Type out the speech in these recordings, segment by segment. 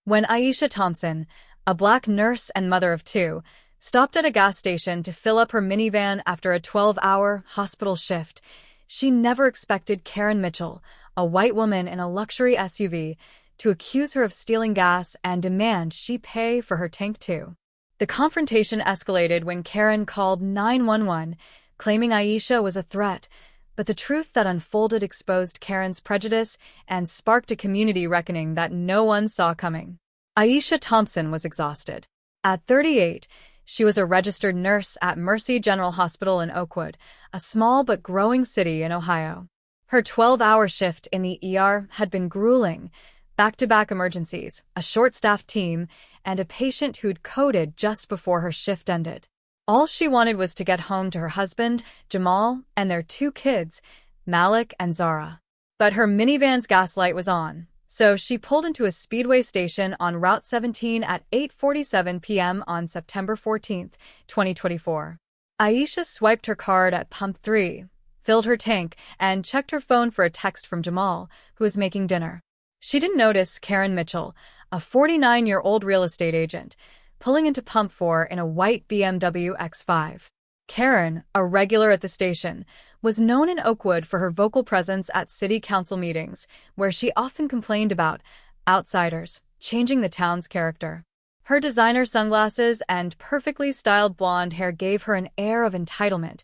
When Aisha Thompson, a black nurse and mother of two, stopped at a gas station to fill up her minivan after a 12-hour hospital shift, she never expected Karen Mitchell, a white woman in a luxury SUV, to accuse her of stealing gas and demand she pay for her tank too. The confrontation escalated when Karen called 911, claiming Aisha was a threat, but the truth that unfolded exposed Karen's prejudice and sparked a community reckoning that no one saw coming. Aisha Thompson was exhausted. At 38, she was a registered nurse at Mercy General Hospital in Oakwood, a small but growing city in Ohio. Her 12-hour shift in the ER had been grueling, back-to-back emergencies, a short-staffed team, and a patient who'd coded just before her shift ended. All she wanted was to get home to her husband, Jamal, and their two kids, Malik and Zara. But her minivan's gas light was on, so she pulled into a Speedway station on Route 17 at 8:47 p.m. on September 14, 2024. Aisha swiped her card at Pump 3, filled her tank, and checked her phone for a text from Jamal, who was making dinner. She didn't notice Karen Mitchell, a 49-year-old real estate agent, pulling into Pump 4 in a white BMW X5. Karen, a regular at the station, was known in Oakwood for her vocal presence at city council meetings, where she often complained about outsiders changing the town's character. Her designer sunglasses and perfectly styled blonde hair gave her an air of entitlement,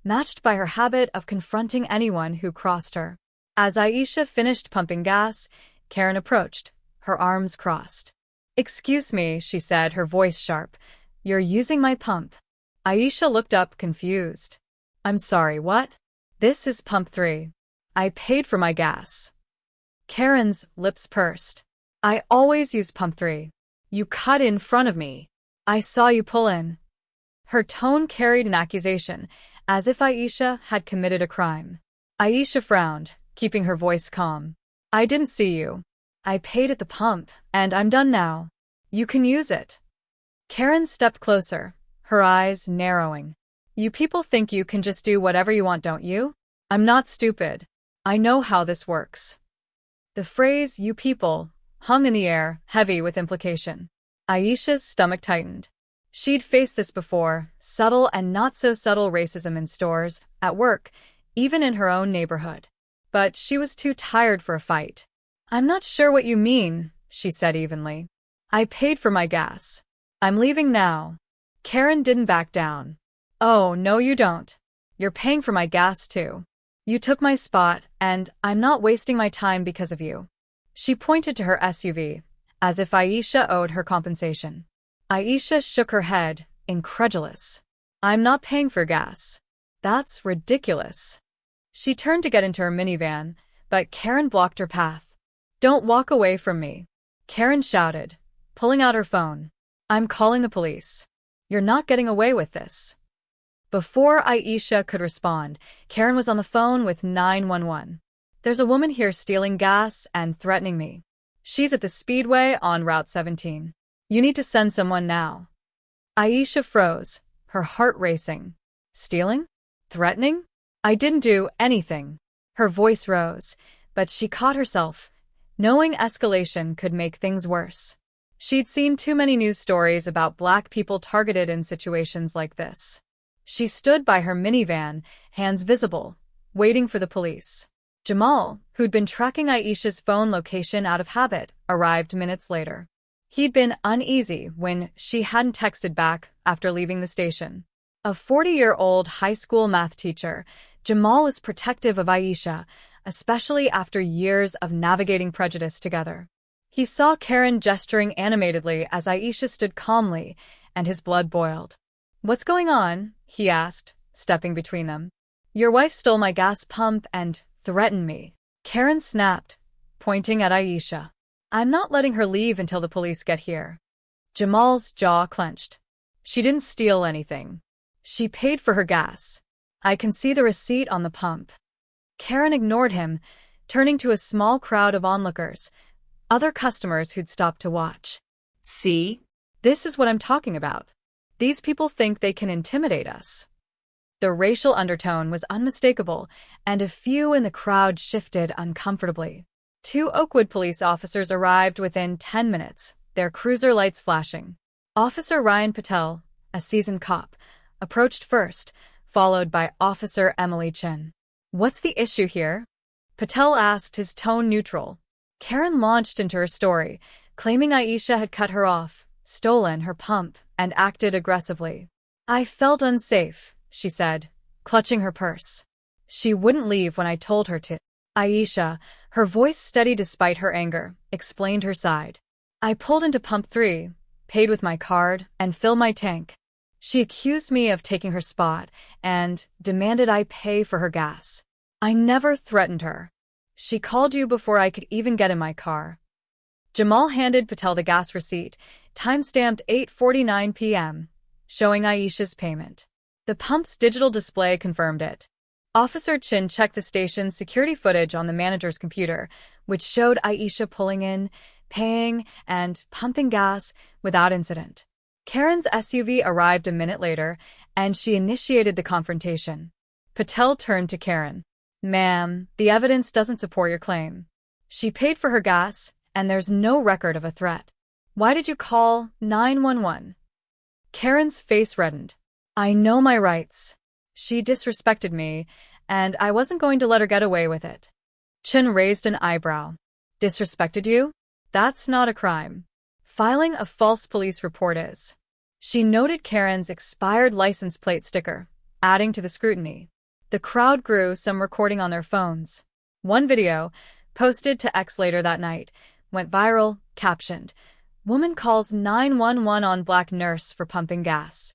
matched by her habit of confronting anyone who crossed her. As Aisha finished pumping gas, Karen approached, her arms crossed. "Excuse me," she said, her voice sharp. "You're using my pump." Aisha looked up, confused. "I'm sorry, what?" "This is Pump 3. I paid for my gas." Karen's lips pursed. "I always use Pump 3. You cut in front of me. I saw you pull in." Her tone carried an accusation, as if Aisha had committed a crime. Aisha frowned, keeping her voice calm. "I didn't see you. I paid at the pump, and I'm done now. You can use it." Karen stepped closer, her eyes narrowing. "You people think you can just do whatever you want, don't you? I'm not stupid. I know how this works." The phrase, "you people," hung in the air, heavy with implication. Aisha's stomach tightened. She'd faced this before, subtle and not-so-subtle racism in stores, at work, even in her own neighborhood. But she was too tired for a fight. "I'm not sure what you mean," she said evenly. "I paid for my gas. I'm leaving now." Karen didn't back down. "Oh, no you don't. You're paying for my gas too. You took my spot, and I'm not wasting my time because of you." She pointed to her SUV, as if Aisha owed her compensation. Aisha shook her head, incredulous. "I'm not paying for gas. That's ridiculous." She turned to get into her minivan, but Karen blocked her path. "Don't walk away from me," Karen shouted, pulling out her phone. "I'm calling the police. You're not getting away with this." Before Aisha could respond, Karen was on the phone with 911. "There's a woman here stealing gas and threatening me. She's at the Speedway on Route 17. You need to send someone now." Aisha froze, her heart racing. "Stealing? Threatening? I didn't do anything." Her voice rose, but she caught herself, knowing escalation could make things worse. She'd seen too many news stories about black people targeted in situations like this. She stood by her minivan, hands visible, waiting for the police. Jamal, who'd been tracking Aisha's phone location out of habit, arrived minutes later. He'd been uneasy when she hadn't texted back after leaving the station. A 40-year-old high school math teacher, Jamal was protective of Aisha, especially after years of navigating prejudice together. He saw Karen gesturing animatedly as Aisha stood calmly, and his blood boiled. "What's going on?" he asked, stepping between them. "Your wife stole my gas pump and threatened me," Karen snapped, pointing at Aisha. "I'm not letting her leave until the police get here." Jamal's jaw clenched. "She didn't steal anything. She paid for her gas. I can see the receipt on the pump." Karen ignored him, turning to a small crowd of onlookers, other customers who'd stopped to watch. "See? This is what I'm talking about. These people think they can intimidate us." The racial undertone was unmistakable, and a few in the crowd shifted uncomfortably. 2 Oakwood police officers arrived within 10 minutes, their cruiser lights flashing. Officer Ryan Patel, a seasoned cop, approached first, followed by Officer Emily Chin. "What's the issue here?" Patel asked, his tone neutral. Karen launched into her story, claiming Aisha had cut her off, stolen her pump, and acted aggressively. "I felt unsafe," she said, clutching her purse. "She wouldn't leave when I told her to." Aisha, her voice steady despite her anger, explained her side. "I pulled into pump 3, paid with my card, and filled my tank. She accused me of taking her spot and demanded I pay for her gas. I never threatened her. She called you before I could even get in my car." Jamal handed Patel the gas receipt, time-stamped 8:49 p.m., showing Aisha's payment. The pump's digital display confirmed it. Officer Chin checked the station's security footage on the manager's computer, which showed Aisha pulling in, paying, and pumping gas without incident. Karen's SUV arrived a minute later, and she initiated the confrontation. Patel turned to Karen. "Ma'am, the evidence doesn't support your claim. She paid for her gas, and there's no record of a threat. Why did you call 911? Karen's face reddened. "I know my rights. She disrespected me, and I wasn't going to let her get away with it." Chin raised an eyebrow. "Disrespected you? That's not a crime. Filing a false police report is." She noted Karen's expired license plate sticker, adding to the scrutiny. The crowd grew, some recording on their phones. One video, posted to X later that night, went viral, captioned, "Woman calls 911 on black nurse for pumping gas."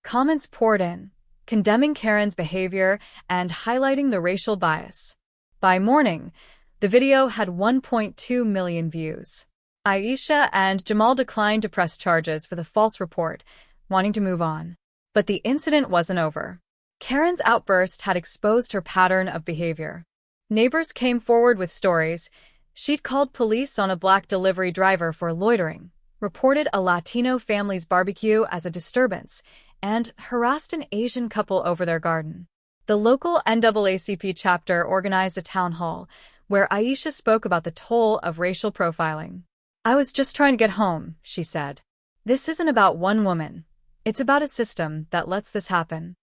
Comments poured in, condemning Karen's behavior and highlighting the racial bias. By morning, the video had 1.2 million views. Aisha and Jamal declined to press charges for the false report, wanting to move on. But the incident wasn't over. Karen's outburst had exposed her pattern of behavior. Neighbors came forward with stories. She'd called police on a black delivery driver for loitering, reported a Latino family's barbecue as a disturbance, and harassed an Asian couple over their garden. The local NAACP chapter organized a town hall, where Aisha spoke about the toll of racial profiling. "I was just trying to get home," she said. "This isn't about one woman. It's about a system that lets this happen."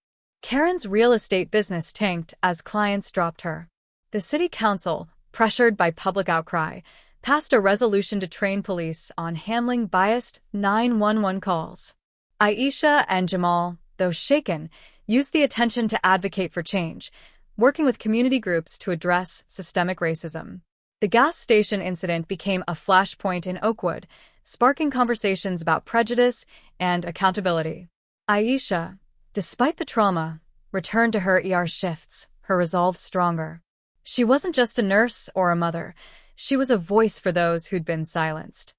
Karen's real estate business tanked as clients dropped her. The city council, pressured by public outcry, passed a resolution to train police on handling biased 911 calls. Aisha and Jamal, though shaken, used the attention to advocate for change, working with community groups to address systemic racism. The gas station incident became a flashpoint in Oakwood, sparking conversations about prejudice and accountability. Aisha, despite the trauma, returned to her ER shifts, her resolve stronger. She wasn't just a nurse or a mother. She was a voice for those who'd been silenced.